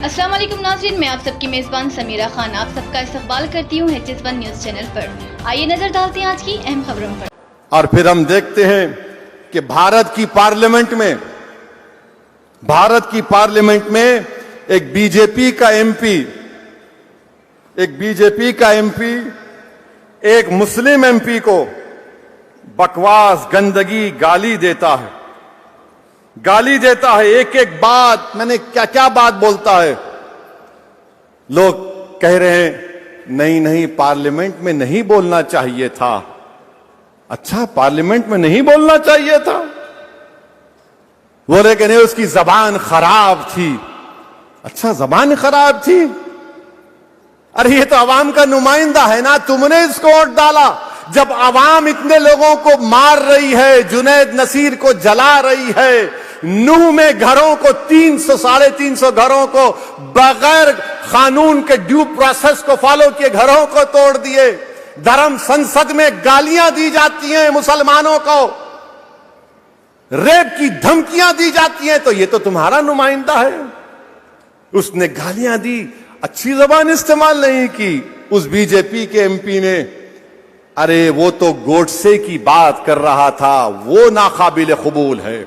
अस्सलाम वालेकुम नाज़रीन, मैं आप सबकी मेज़बान समीरा खान आप सबका इस्तकबाल करती हूँ HS1 न्यूज़ चैनल पर। आइए नजर डालते हैं आज की अहम खबरों पर। और फिर हम देखते हैं कि भारत की पार्लियामेंट में एक बीजेपी का एमपी एक मुस्लिम एमपी को बकवास, गंदगी, गाली देता है। एक एक बात, मैंने क्या क्या बात बोलता है। लोग कह रहे हैं नहीं पार्लियामेंट में नहीं बोलना चाहिए था। अच्छा, पार्लियामेंट में नहीं बोलना चाहिए था? बोले कि नहीं, उसकी जबान खराब थी। अच्छा, जबान खराब थी? अरे ये तो अवाम का नुमाइंदा है ना, तुमने इसको वोट डाला। जब अवाम इतने लोगों को मार रही है, जुनैद नसीर को जला रही है, नूह में घरों को 300-350 घरों को बगैर कानून के ड्यू प्रोसेस को फॉलो किए घरों को तोड़ दिए, धर्म संसद में गालियां दी जाती हैं मुसलमानों को, रेप की धमकियां दी जाती हैं, तो ये तो तुम्हारा नुमाइंदा है। उसने गालियां दी, अच्छी जबान इस्तेमाल नहीं की। उस बीजेपी के एमपी ने, अरे वो तो गोडसे की बात कर रहा था, वो नाकाबिल कबूल है।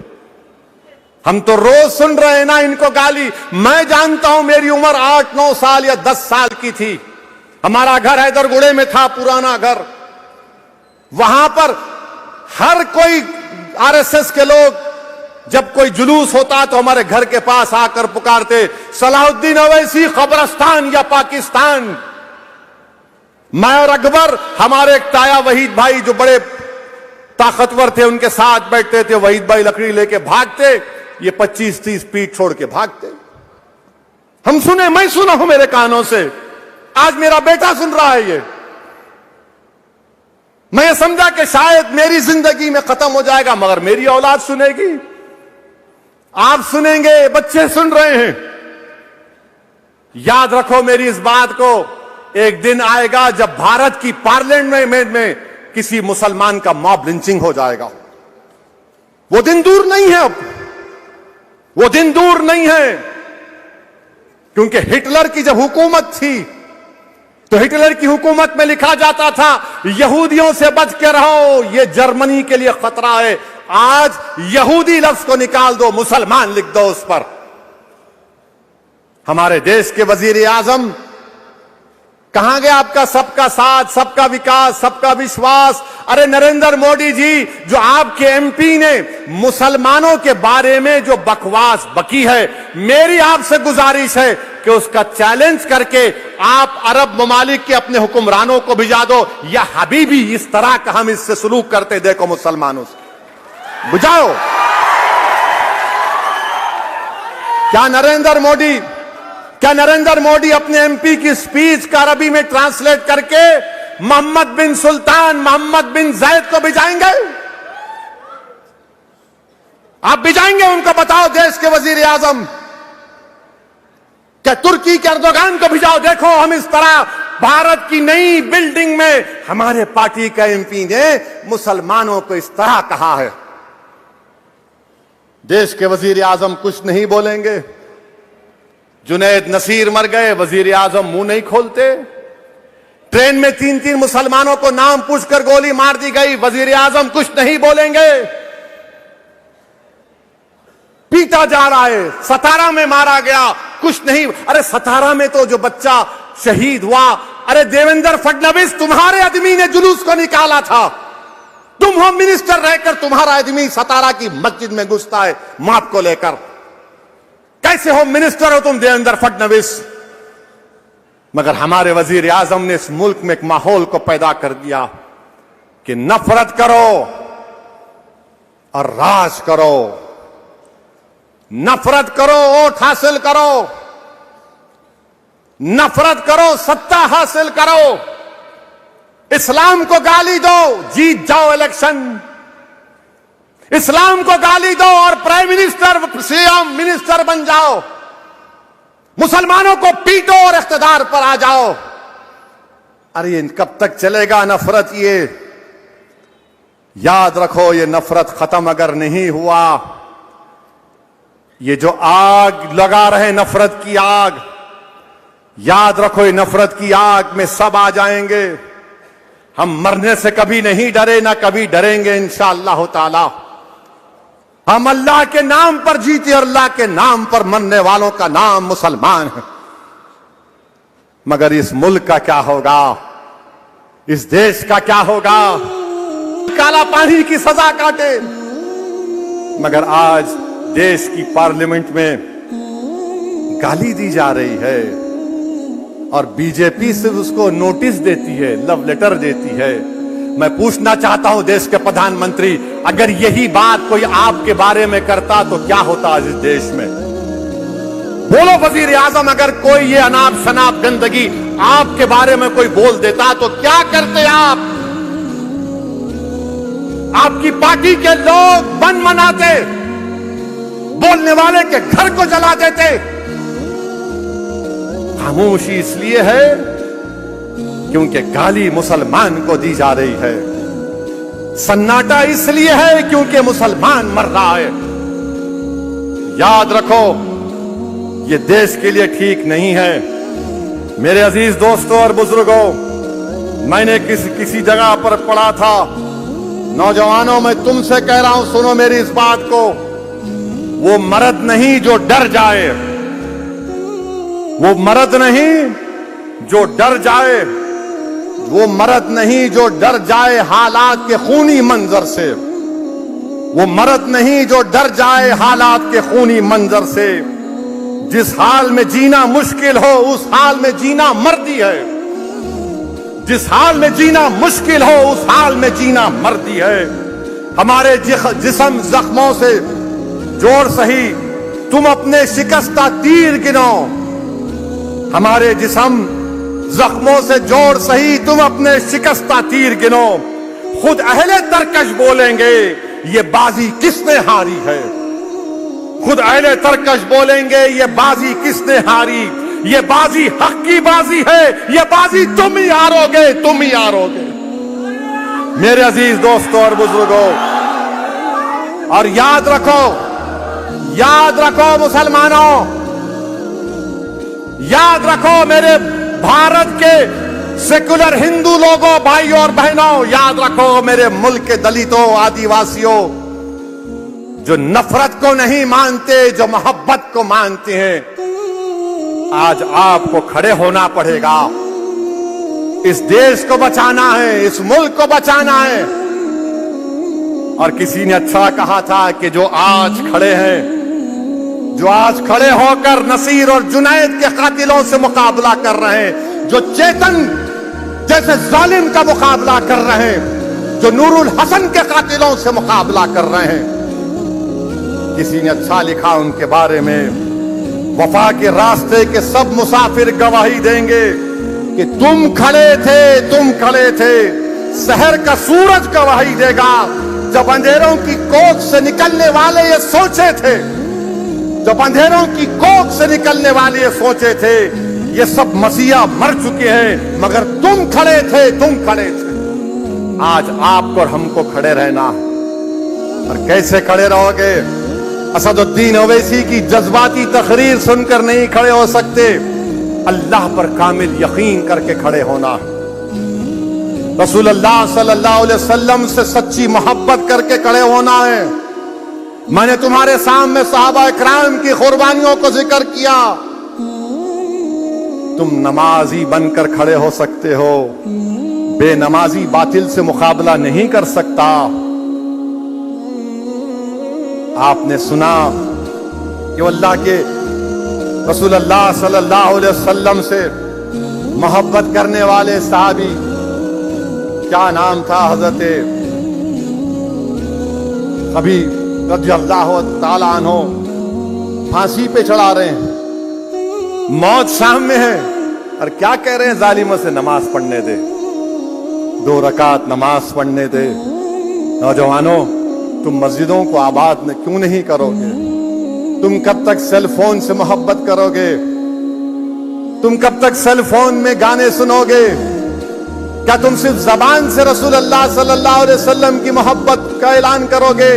हम तो रोज सुन रहे हैं ना इनको गाली। मैं जानता हूं, मेरी उम्र 8-9 साल या 10 साल की थी, हमारा घर हैदरगुड़े में था, पुराना घर। वहां पर हर कोई आरएसएस के लोग, जब कोई जुलूस होता तो हमारे घर के पास आकर पुकारते, सलाहुद्दीन अवैसी कब्रिस्तान या पाकिस्तान। मैं और अकबर, हमारे एक ताया वहीद भाई जो बड़े ताकतवर थे, उनके साथ बैठते थे। वहीद भाई लकड़ी लेके भागते, ये 25-30 फीट छोड़ के भागते। हम सुने, मैं सुना हूं मेरे कानों से, आज मेरा बेटा सुन रहा है ये। मैं समझा कि शायद मेरी जिंदगी में खत्म हो जाएगा, मगर मेरी औलाद सुनेगी, आप सुनेंगे, बच्चे सुन रहे हैं। याद रखो मेरी इस बात को, एक दिन आएगा जब भारत की पार्लियामेंट में किसी मुसलमान का मॉब लिंचिंग हो जाएगा। वो दिन दूर नहीं है, अब वो दिन दूर नहीं है। क्योंकि हिटलर की जब हुकूमत थी तो हिटलर की हुकूमत में लिखा जाता था, यहूदियों से बच के रहो, ये जर्मनी के लिए खतरा है। आज यहूदी लफ्ज को निकाल दो, मुसलमान लिख दो उस पर। हमारे देश के वजीर आजम, कहां गया आपका सबका साथ, सबका विकास, सबका विश्वास? अरे नरेंद्र मोदी जी, जो आपके एमपी ने मुसलमानों के बारे में जो बकवास बकी है, मेरी आपसे गुजारिश है कि उसका चैलेंज करके आप अरब ममालिक के अपने हुक्मरानों को भिजा दो, या हबीबी इस तरह का हम इससे सलूक करते देखो मुसलमानों से, बुझाओ। क्या नरेंद्र मोदी अपने एमपी की स्पीच का अरबी में ट्रांसलेट करके मोहम्मद बिन सुल्तान, मोहम्मद बिन जैद को भिजाएंगे? आप भिजाएंगे उनको? बताओ देश के वजीर आजम। क्या तुर्की के अर्दोगान को भिजाओ? देखो, हम इस तरह भारत की नई बिल्डिंग में हमारे पार्टी का एमपी ने मुसलमानों को इस तरह कहा है। देश के वजीर आजम कुछ नहीं बोलेंगे। जुनैद नसीर मर गए, वजीर आजम मुंह नहीं खोलते। ट्रेन में 3-3 मुसलमानों को नाम पूछकर गोली मार दी गई, वजीर आजम कुछ नहीं बोलेंगे। पीटा जा रहा है, सतारा में मारा गया, कुछ नहीं। अरे सतारा में तो जो बच्चा शहीद हुआ, अरे देवेंद्र फडणवीस तुम्हारे आदमी ने जुलूस को निकाला था। तुम होम मिनिस्टर रहकर तुम्हारा आदमी सतारा की मस्जिद में घुसता है माप को लेकर। कैसे होम मिनिस्टर हो तुम देवेंद्र फडणवीस? मगर हमारे वजीर आजम ने इस मुल्क में एक माहौल को पैदा कर दिया कि नफरत करो और राज करो, नफरत करो वोट हासिल करो, नफरत करो सत्ता हासिल करो, इस्लाम को गाली दो, जीत जाओ इलेक्शन, इस्लाम को गाली दो और प्राइम मिनिस्टर, सीएम, मिनिस्टर बन जाओ, मुसलमानों को पीटो और इख्तिदार पर आ जाओ। अरे कब तक चलेगा नफरत? ये याद रखो, ये नफरत खत्म अगर नहीं हुआ, ये जो आग लगा रहे नफरत की आग, याद रखो ये नफरत की आग में सब आ जाएंगे। हम मरने से कभी नहीं डरे, ना कभी डरेंगे इंशाअल्लाह ताला। हम अल्लाह के नाम पर जीते और अल्लाह के नाम पर मरने वालों का नाम मुसलमान है। मगर इस मुल्क का क्या होगा, इस देश का क्या होगा? काला पानी की सजा काटे, मगर आज देश की पार्लियामेंट में गाली दी जा रही है और बीजेपी सिर्फ उसको नोटिस देती है, लव लेटर देती है। मैं पूछना चाहता हूं देश के प्रधानमंत्री, अगर यही बात कोई आपके बारे में करता तो क्या होता आज इस देश में? बोलो वजीर आजम, अगर कोई ये अनाप शनाप गंदगी आपके बारे में कोई बोल देता तो क्या करते आप? आपकी पार्टी के लोग बन मनाते, बोलने वाले के घर को जला देते। खामोशी इसलिए है क्योंकि गाली मुसलमान को दी जा रही है। सन्नाटा इसलिए है क्योंकि मुसलमान मर रहा है। याद रखो, ये देश के लिए ठीक नहीं है। मेरे अजीज दोस्तों और बुजुर्गों, मैंने किसी जगह पर पढ़ा था, नौजवानों मैं तुमसे कह रहा हूं, सुनो मेरी इस बात को, वो मर्द नहीं जो डर जाए, वो मर्द नहीं जो डर जाए, वो मर्द नहीं जो डर जाए हालात के खूनी मंजर से, वो मर्द नहीं जो डर जाए हालात के खूनी मंजर से। जिस हाल में जीना मुश्किल हो उस हाल में जीना मर्दी है, जिस हाल में जीना मुश्किल हो उस हाल में जीना मर्दी है। हमारे जिस्म जख्मों से जोर सही तुम अपने शिकस्ता तीर गिनो, हमारे जिस्म जख्मों से जोर सही तुम अपने शिकस्ता तीर गिनो। खुद अहले तरकश बोलेंगे ये बाजी किसने हारी है, खुद अहले तरकश बोलेंगे ये बाजी किसने हारी। ये बाजी हक की बाजी है, ये बाजी तुम ही हारोगे, तुम ही हारोगे। मेरे अजीज दोस्तों और बुजुर्गों, और याद रखो मुसलमानों, याद रखो मेरे भारत के सेकुलर हिंदू लोगों, भाइयों और बहनों, याद रखो मेरे मुल्क के दलितों, आदिवासियों, जो नफरत को नहीं मानते, जो मोहब्बत को मानते हैं, आज आपको खड़े होना पड़ेगा। इस देश को बचाना है, इस मुल्क को बचाना है। और किसी ने अच्छा कहा था कि जो आज खड़े हैं, जो आज खड़े होकर नसीर और जुनैद के कातिलों से मुकाबला कर रहे हैं, जो चेतन जैसे जालिम का मुकाबला कर रहे हैं, जो नूरुल हसन के कातिलों से मुकाबला कर रहे हैं, किसी ने अच्छा लिखा उनके बारे में, वफा के रास्ते के सब मुसाफिर गवाही देंगे कि तुम खड़े थे। शहर का सूरज गवाही देगा, जब अंधेरों की कोख से निकलने वाले ये सोचे थे, जब अंधेरों की कोख से निकलने वाले ये सोचे थे, ये सब मसीहा मर चुके हैं, मगर तुम खड़े थे। आज आपको और हमको खड़े रहना है। और कैसे खड़े रहोगे? असदुद्दीन ओवैसी की जज्बाती तकरीर सुनकर नहीं खड़े हो सकते, अल्लाह पर कामिल यकीन करके खड़े होना है। रसूलुल्लाह सल्लल्लाहु अलैहि वसल्लम से सच्ची मोहब्बत करके खड़े होना है। मैंने तुम्हारे सामने सहाबा इकराम की कुर्बानियों को जिक्र किया। तुम नमाजी बनकर खड़े हो सकते हो, बेनमाजी बातिल से मुकाबला नहीं कर सकता। आपने सुना कि अल्लाह के रसूलुल्लाह सल्लल्लाहु अलैहि वसल्लम से मोहब्बत करने वाले साहबी, क्या नाम था, हजरत कभी रज़ियल्लाहु ताला अन्हु, फांसी पे चढ़ा रहे हैं, मौत सामने है, और क्या कह रहे हैं? जालिमों से नमाज पढ़ने दे, 2 रकात नमाज पढ़ने दे। नौजवानों, तुम मस्जिदों को आबाद क्यों नहीं करोगे? तुम कब तक सेल फोन से मोहब्बत करोगे? तुम कब तक सेल फोन में गाने सुनोगे? क्या तुम सिर्फ जबान से रसूलुल्लाह सल्लल्लाहु अलैहि वसल्लम की मोहब्बत का ऐलान करोगे,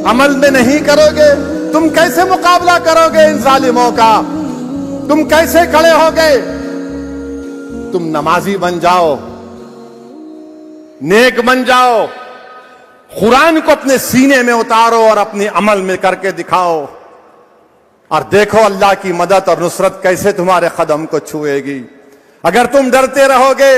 अमल में नहीं करोगे? तुम कैसे मुकाबला करोगे इन जालिमों का? तुम कैसे खड़े होगे? तुम नमाजी बन जाओ, नेक बन जाओ, कुरान को अपने सीने में उतारो और अपने अमल में करके दिखाओ, और देखो अल्लाह की मदद और नुसरत कैसे तुम्हारे कदम को छुएगी। अगर तुम डरते रहोगे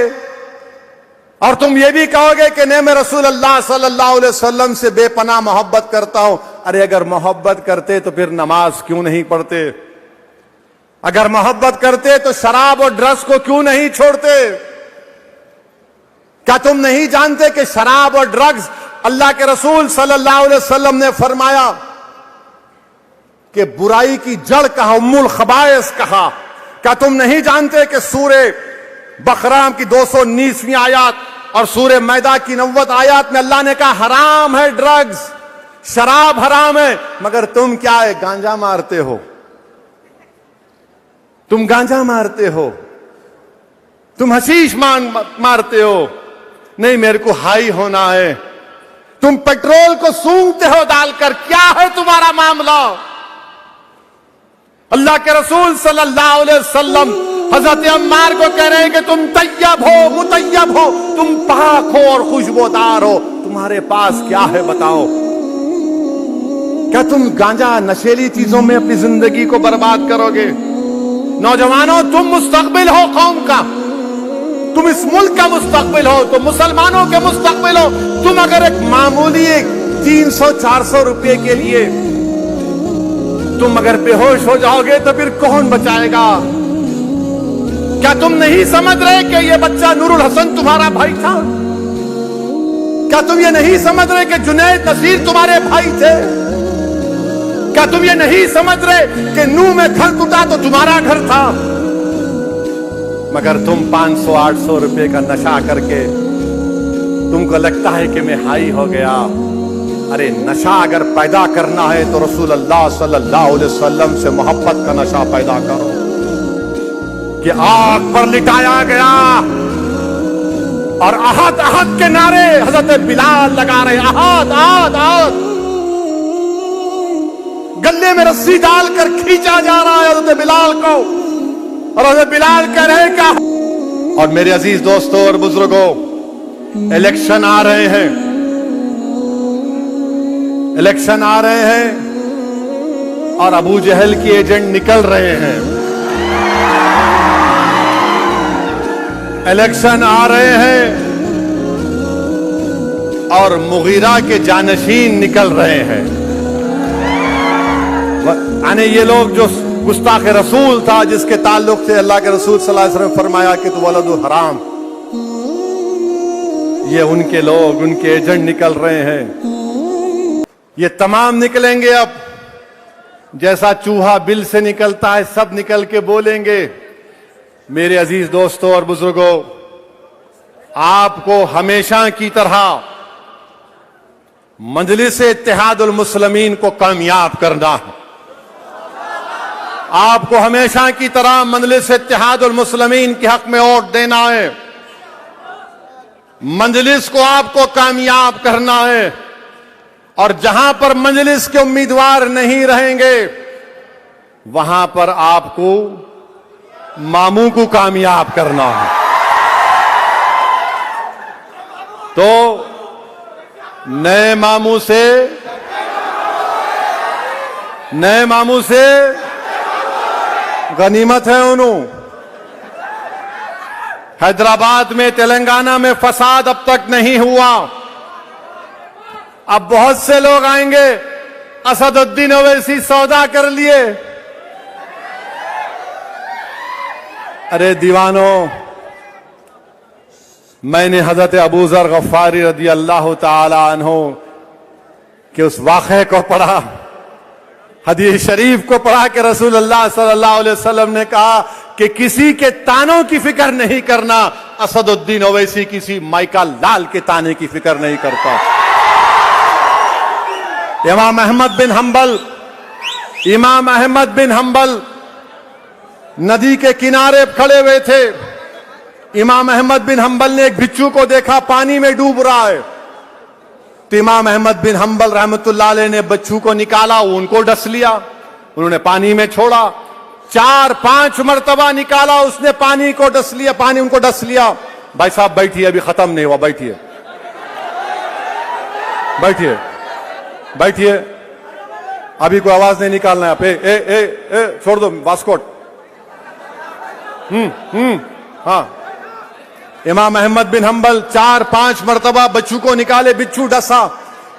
और तुम ये भी कहोगे कि नहीं, मैं रसूल अल्लाह सल्लल्लाहु अलैहि वसल्लम से बेपनाह मोहब्बत करता हूं, अरे अगर मोहब्बत करते तो फिर नमाज क्यों नहीं पढ़ते? अगर मोहब्बत करते तो शराब और ड्रग्स को क्यों नहीं छोड़ते? क्या तुम नहीं जानते कि शराब और ड्रग्स अल्लाह के रसूल सल्लल्लाहु अलैहि वसल्लम ने फरमाया कि बुराई की जड़ कहा, उम्मुल खबाइस कहा। क्या तुम नहीं जानते कि सूरे बकरा की 219वीं आयत और सूरे मैदा की 90 आयत में अल्लाह ने कहा हराम है ड्रग्स, शराब हराम है, मगर तुम क्या है, गांजा मारते हो। तुम गांजा मारते हो, तुम हशीश मारते हो, नहीं मेरे को हाई होना है। तुम पेट्रोल को सूंघते हो डालकर, क्या है तुम्हारा मामला? अल्लाह के रसूल सल्लल्लाहु अलैहि वसल्लम हजरत अम्मार को कह रहे हैं कि तुम तैयब हो, मुतैयब हो, तुम पाक हो और खुशबूदार हो, तुम्हारे पास क्या है बताओ? क्या तुम गांजा नशेली चीजों में अपनी जिंदगी को बर्बाद करोगे? नौजवानों, तुम मुस्तकबिल हो कौम का, तुम इस मुल्क का मुस्तकबिल हो, तुम मुसलमानों के मुस्तकबिल हो। तुम अगर एक मामूली 300-400 रुपए के लिए तुम अगर बेहोश हो जाओगे तो फिर कौन बचाएगा? क्या तुम नहीं समझ रहे कि ये बच्चा नूरुल हसन तुम्हारा भाई था? क्या तुम ये नहीं समझ रहे कि जुनैद नसीर तुम्हारे भाई थे? क्या तुम ये नहीं समझ रहे कि नूह में घर टूटा तो तुम्हारा घर था? मगर तुम 500-800 रुपए का नशा करके तुमको लगता है कि मैं हाई हो गया। अरे नशा अगर पैदा करना है तो रसूल अल्लाह सल्लल्लाहु अलैहि वसल्लम से मोहब्बत का नशा पैदा करो कि आग पर लिटाया गया और अहद अहद के नारे हजरत बिलाल लगा रहे, अहद अहद अहद। गले में रस्सी डालकर खींचा जा रहा है हजरत बिलाल को, और हजरत बिलाल कह रहे क्या? और मेरे अजीज दोस्तों और बुजुर्गों, इलेक्शन आ रहे हैं, इलेक्शन आ रहे हैं और अबू जहल के एजेंट निकल रहे हैं। इलेक्शन आ रहे हैं और मुगीरा के जानशीन निकल रहे हैं। यानी ये लोग जो गुस्ताख रसूल था, जिसके ताल्लुक से अल्लाह के रसूल सल्लल्लाहु अलैहि वसल्लम फरमाया कि तू वलदु हराम, ये उनके लोग, उनके एजेंट निकल रहे हैं। ये तमाम निकलेंगे अब, जैसा चूहा बिल से निकलता है, सब निकल के बोलेंगे। मेरे अजीज दोस्तों और बुजुर्गों, आपको हमेशा की तरह मजलिस इत्तेहादुल मुस्लिमीन को कामयाब करना है। आपको हमेशा की तरह मजलिस इत्तेहादुल मुस्लिमीन के हक में वोट देना है। मजलिस को आपको कामयाब करना है, और जहां पर मजलिस के उम्मीदवार नहीं रहेंगे वहां पर आपको मामू को कामयाब करना है। तो नए मामू से गनीमत है उन्हों। हैदराबाद में, तेलंगाना में फसाद अब तक नहीं हुआ। अब बहुत से लोग आएंगे, असदुद्दीन ओवैसी सौदा कर लिए। अरे दीवानों, मैंने हजरत अबू ज़र गफ्फारी रदी अल्लाह ताला अन्हु के उस वाक़े को पढ़ा, हदीस शरीफ को पढ़ा कि रसूल अल्लाह सल्लल्लाहु अलैहि वसल्लम ने कहा कि किसी के तानों की फिक्र नहीं करना। असदुद्दीन ओवैसी किसी माइका लाल के ताने की फिक्र नहीं करता। इमाम अहमद बिन हंबल नदी के किनारे खड़े हुए थे। इमाम अहमद बिन हंबल ने एक भिक्षु को देखा पानी में डूब रहा है। तो इमाम अहमद बिन हंबल रहमतुल्लाह अलैह ने बच्चू को निकाला, उनको डस लिया, उन्होंने पानी में छोड़ा, 4-5 मरतबा निकाला, उसने पानी को डस लिया, पानी उनको डस लिया। भाई साहब बैठिए, अभी खत्म नहीं हुआ, बैठिए बैठिए बैठिए, अभी कोई आवाज नहीं निकालना है आप। ए छोड़ दो वास्कोट। हाँ, इमाम अहमद बिन हंबल 4-5 मरतबा बच्चू को निकाले, बिच्छू डसा।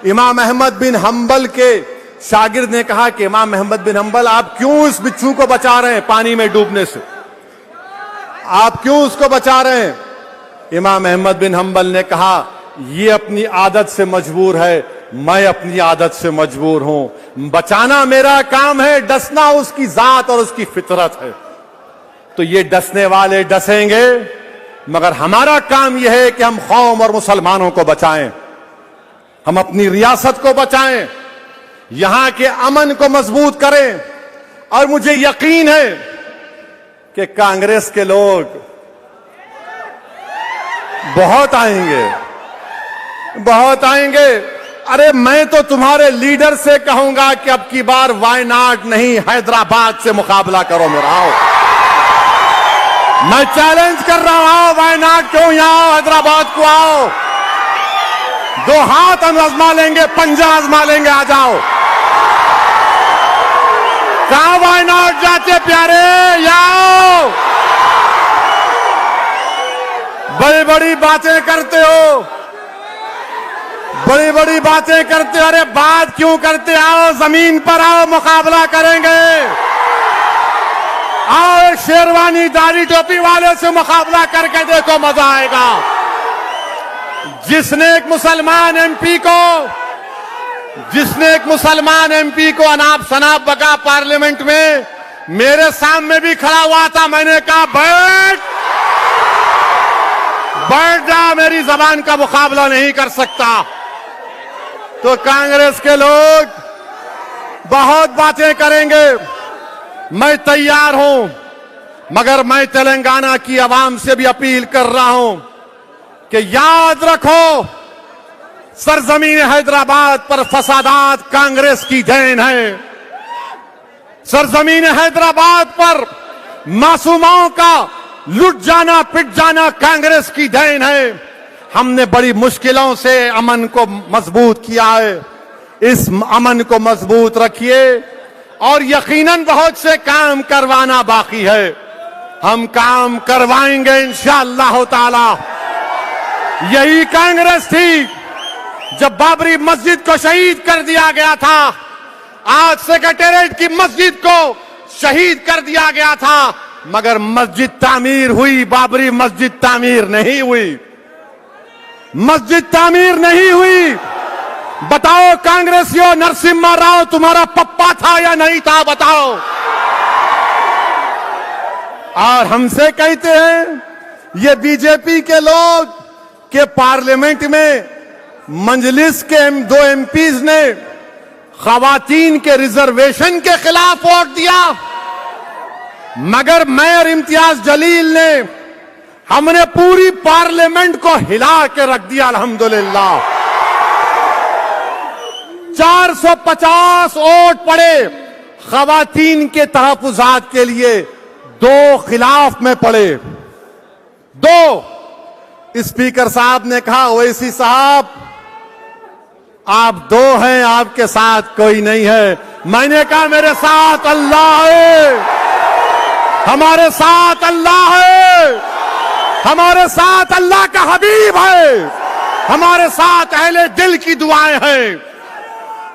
इमाम अहमद बिन हंबल के शागिर्द ने कहा कि इमाम अहमद बिन हंबल, आप क्यों इस बिच्छू को बचा रहे हैं पानी में डूबने से, आप क्यों उसको बचा रहे हैं? इमाम अहमद बिन हंबल ने कहा, ये अपनी आदत से मजबूर है, मैं अपनी आदत से मजबूर हूं, बचाना मेरा काम है, डसना उसकी जात और उसकी फितरत है। तो ये डसने वाले डसेंगे, मगर हमारा काम यह है कि हम कौम और मुसलमानों को बचाएं, हम अपनी रियासत को बचाएं, यहां के अमन को मजबूत करें। और मुझे यकीन है कि कांग्रेस के लोग बहुत आएंगे, बहुत आएंगे। अरे मैं तो तुम्हारे लीडर से कहूंगा कि अब की बार वायनाड नहीं, हैदराबाद से मुकाबला करो मेरा। आओ, मैं चैलेंज कर रहा हूं, वायनाड क्यों, यहां हैदराबाद को आओ, 2 हाथ हम आजमा लेंगे, पंजा आजमा लेंगे, आ जाओ। कहां वायनाड जाते प्यारे, आओ। बड़ी बड़ी बातें करते हो, बड़ी बड़ी बातें करते हो, अरे बात क्यों करते, आओ जमीन पर आओ, मुकाबला करेंगे। आओ, एक शेरवानी दाढ़ी टोपी वाले से मुकाबला करके देखो, मजा आएगा। जिसने एक मुसलमान एमपी को अनाप शनाप बका पार्लियामेंट में, मेरे सामने भी खड़ा हुआ था, मैंने कहा बैठ जा, मेरी जबान का मुकाबला नहीं कर सकता। तो कांग्रेस के लोग बहुत बातें करेंगे, मैं तैयार हूं, मगर मैं तेलंगाना की आवाम से भी अपील कर रहा हूं कि याद रखो, सरजमीन हैदराबाद पर फसादात कांग्रेस की देन है। सरजमीन हैदराबाद पर मासूमाओं का लुट जाना, पिट जाना कांग्रेस की देन है। हमने बड़ी मुश्किलों से अमन को मजबूत किया है, इस अमन को मजबूत रखिए। और यकीनन बहुत से काम करवाना बाकी है, हम काम करवाएंगे इंशाअल्लाह ताला। यही कांग्रेस थी जब बाबरी मस्जिद को शहीद कर दिया गया था, आज सेक्रेटेरिएट की मस्जिद को शहीद कर दिया गया था, मगर मस्जिद तामीर हुई, बाबरी मस्जिद तामीर नहीं हुई, मस्जिद तामीर नहीं हुई। बताओ कांग्रेसियों, नरसिम्हा राव तुम्हारा पप्पा था या नहीं था, बताओ। और हमसे कहते हैं ये बीजेपी के लोग के पार्लियामेंट में मंजलिस के 2 एमपीज ने खवातीन के रिजर्वेशन के खिलाफ वोट दिया, मगर मैं और इम्तियाज जलील ने, हमने पूरी पार्लियामेंट को हिला के रख दिया अल्हम्दुलिल्लाह। 450 वोट पड़े खवातीन के तहफुजात के लिए, 2 खिलाफ में पड़े, 2। स्पीकर साहब ने कहा, ओवैसी साहब आप 2 हैं, आपके साथ कोई नहीं है। मैंने कहा मेरे साथ अल्लाह है, हमारे साथ अल्लाह है, हमारे साथ अल्लाह का हबीब है, हमारे साथ अहले दिल की दुआएं हैं।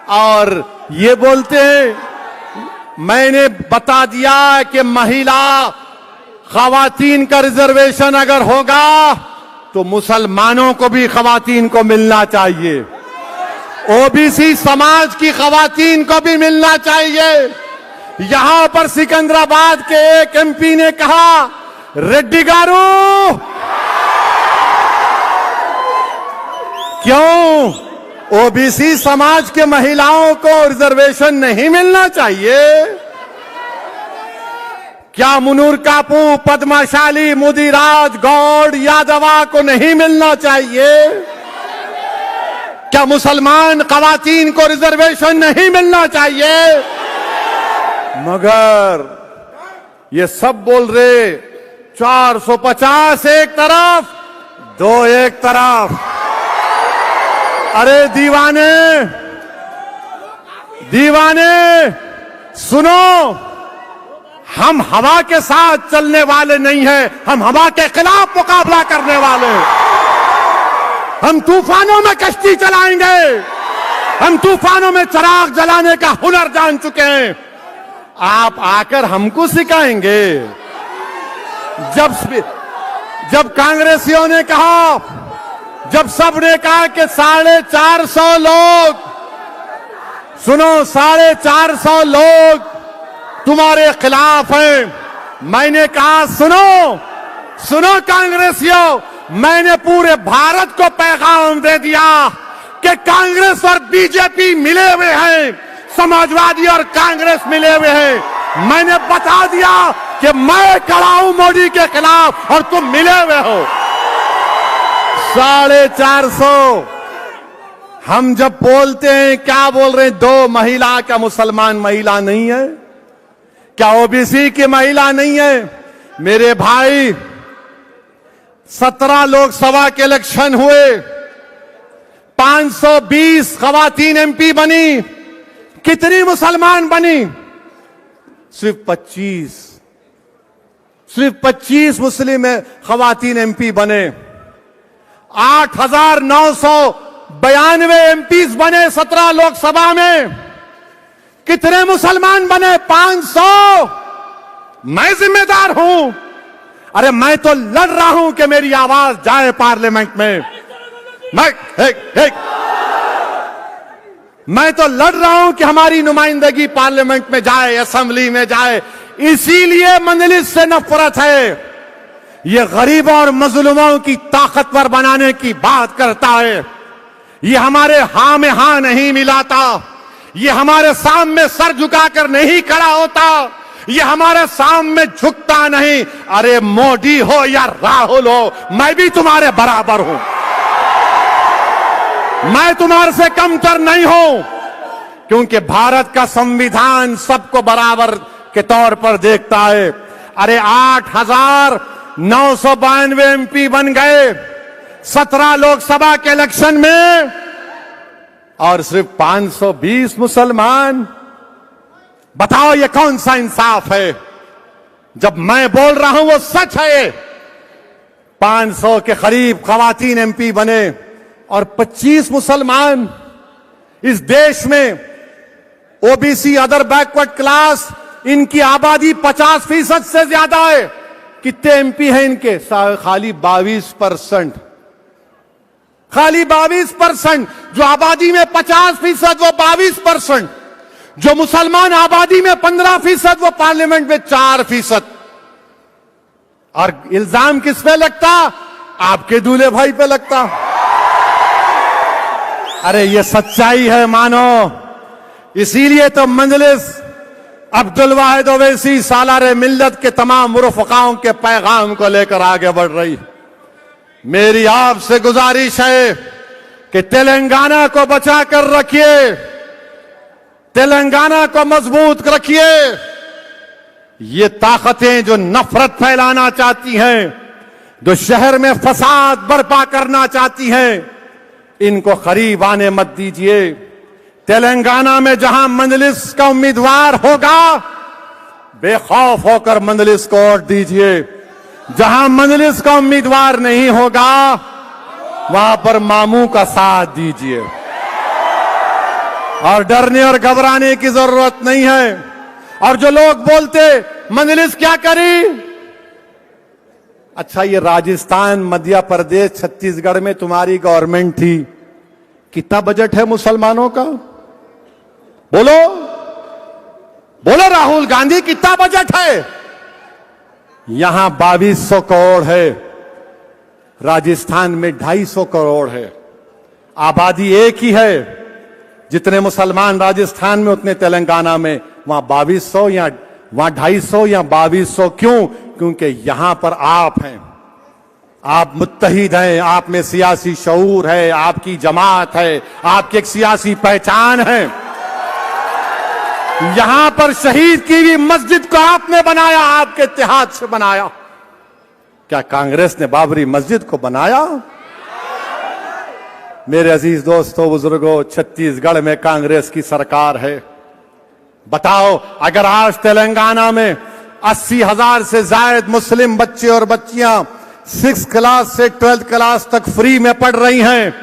और ये बोलते हैं, मैंने बता दिया कि महिला खवातीन का रिजर्वेशन अगर होगा तो मुसलमानों को भी खवातीन को मिलना चाहिए, ओबीसी समाज की खवातीन को भी मिलना चाहिए। यहां पर सिकंदराबाद के एक एमपी ने कहा, रेड्डी गारू क्यों ओबीसी समाज के महिलाओं को रिजर्वेशन नहीं मिलना चाहिए? क्या मुनूर कापू, पद्माशाली, मुदिराज, गौड़, यादवा को नहीं मिलना चाहिए? क्या मुसलमान खवातीन को रिजर्वेशन नहीं मिलना चाहिए? मगर ये सब बोल रहे 450 एक तरफ, 2 एक तरफ। अरे दीवाने, दीवाने सुनो, हम हवा के साथ चलने वाले नहीं हैं, हम हवा के खिलाफ मुकाबला करने वाले हैं। हम तूफानों में कश्ती चलाएंगे, हम तूफानों में चिराग जलाने का हुनर जान चुके हैं। आप आकर हमको सिखाएंगे? जब कांग्रेसियों ने कहा, जब सबने कहा कि 450 लोग, सुनो 450 लोग तुम्हारे खिलाफ हैं, मैंने कहा सुनो सुनो कांग्रेसियों, मैंने पूरे भारत को पैगाम दे दिया कि कांग्रेस और बीजेपी मिले हुए हैं, समाजवादी और कांग्रेस मिले हुए हैं। मैंने बता दिया कि मैं खड़ा हूं मोदी के खिलाफ और तुम मिले हुए हो। 450। हम जब बोलते हैं, क्या बोल रहे हैं? 2 महिला, क्या मुसलमान महिला नहीं है? क्या ओबीसी की महिला नहीं है? मेरे भाई, 17 लोकसभा के इलेक्शन हुए, 520 खवातीन एमपी बनी। कितनी मुसलमान बनी? सिर्फ 25 मुस्लिम खवातीन एमपी बने। 8,992 एमपीज बने 17 लोकसभा में। कितने मुसलमान बने? 500। मैं जिम्मेदार हूं। अरे मैं तो लड़ रहा हूं कि मेरी आवाज जाए पार्लियामेंट में। मैं तो लड़ रहा हूं कि हमारी नुमाइंदगी पार्लियामेंट में जाए, असेंबली में जाए। इसीलिए मंजलिस से नफरत है। ये गरीबों और मजलूमों की ताकतवर बनाने की बात करता है। ये हमारे हां में हां नहीं मिलाता। ये हमारे सामने सर झुकाकर नहीं खड़ा होता। ये हमारे सामने झुकता नहीं। अरे मोदी हो या राहुल हो, मैं भी तुम्हारे बराबर हूं। मैं तुम्हारे से कमतर नहीं हूं, क्योंकि भारत का संविधान सबको बराबर के तौर पर देखता है। अरे 8,992 एमपी बन गए 17 लोकसभा के इलेक्शन में, और सिर्फ 520 मुसलमान। बताओ ये कौन सा इंसाफ है? जब मैं बोल रहा हूं वो सच है। 500 के करीब खवातीन एमपी बने और 25 मुसलमान। इस देश में ओबीसी, अदर बैकवर्ड क्लास, इनकी आबादी 50% से ज्यादा है। कितने एमपी हैं इनके? खाली 22%। खाली 22%। जो आबादी में 50%, वो 22%। जो मुसलमान आबादी में 15%, वो पार्लियामेंट में 4%। और इल्जाम किस पे लगता? आपके दूल्हे भाई पे लगता। अरे ये सच्चाई है, मानो। इसीलिए तो मंजलिस अब्दुल वाहिद ओवैसी सालारे मिल्लत के तमाम मुरफ़क़ाओं के पैगाम को लेकर आगे बढ़ रही। मेरी आपसे गुजारिश है कि तेलंगाना को बचा कर रखिए, तेलंगाना को मजबूत रखिए। ये ताकतें जो नफरत फैलाना चाहती हैं, जो शहर में फसाद बर्पा करना चाहती हैं, इनको करीब आने मत दीजिए। तेलंगाना में जहां मंजलिस का उम्मीदवार होगा, बेखौफ होकर मंजलिस को वोट दीजिए। जहां मंजलिस का उम्मीदवार नहीं होगा, वहां पर मामू का साथ दीजिए। और डरने और घबराने की जरूरत नहीं है। और जो लोग बोलते मंजलिस क्या करी? अच्छा, ये राजस्थान, मध्य प्रदेश, छत्तीसगढ़ में तुम्हारी गवर्नमेंट थी। कितना बजट है मुसलमानों का? बोलो बोलो राहुल गांधी, कितना बजट है? यहां 2200 करोड़ है, राजस्थान में 250 करोड़ है। आबादी एक ही है। जितने मुसलमान राजस्थान में उतने तेलंगाना में। वहां 2200 या वहां 250 या 2200। क्यों? क्योंकि यहां पर आप हैं। आप मुत्तहिद हैं, आप में सियासी शऊर है, आपकी जमात है, आपकी एक सियासी पहचान है। यहां पर शहीद की हुई मस्जिद को आपने बनाया, आपके इत्तेहाद से बनाया। क्या कांग्रेस ने बाबरी मस्जिद को बनाया? मेरे अजीज दोस्तों, बुजुर्गों, छत्तीसगढ़ में कांग्रेस की सरकार है। बताओ, अगर आज तेलंगाना में 80,000 से ज्यादा मुस्लिम बच्चे और बच्चियां 6 क्लास से 12th क्लास तक फ्री में पढ़ रही हैं,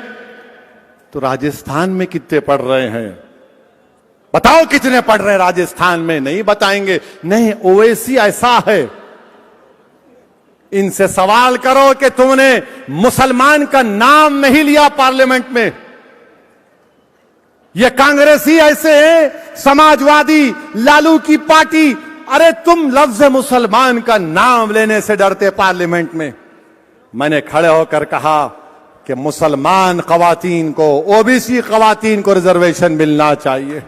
तो राजस्थान में कितने पढ़ रहे हैं? बताओ कितने पढ़ रहे हैं राजस्थान में? नहीं बताएंगे। नहीं, ओवैसी ऐसा है। इनसे सवाल करो कि तुमने मुसलमान का नाम नहीं लिया पार्लियामेंट में। ये कांग्रेसी ऐसे हैं, समाजवादी लालू की पार्टी। अरे तुम लफ्ज मुसलमान का नाम लेने से डरते पार्लियामेंट में। मैंने खड़े होकर कहा कि मुसलमान खवातीन को, ओबीसी खवातीन को रिजर्वेशन मिलना चाहिए।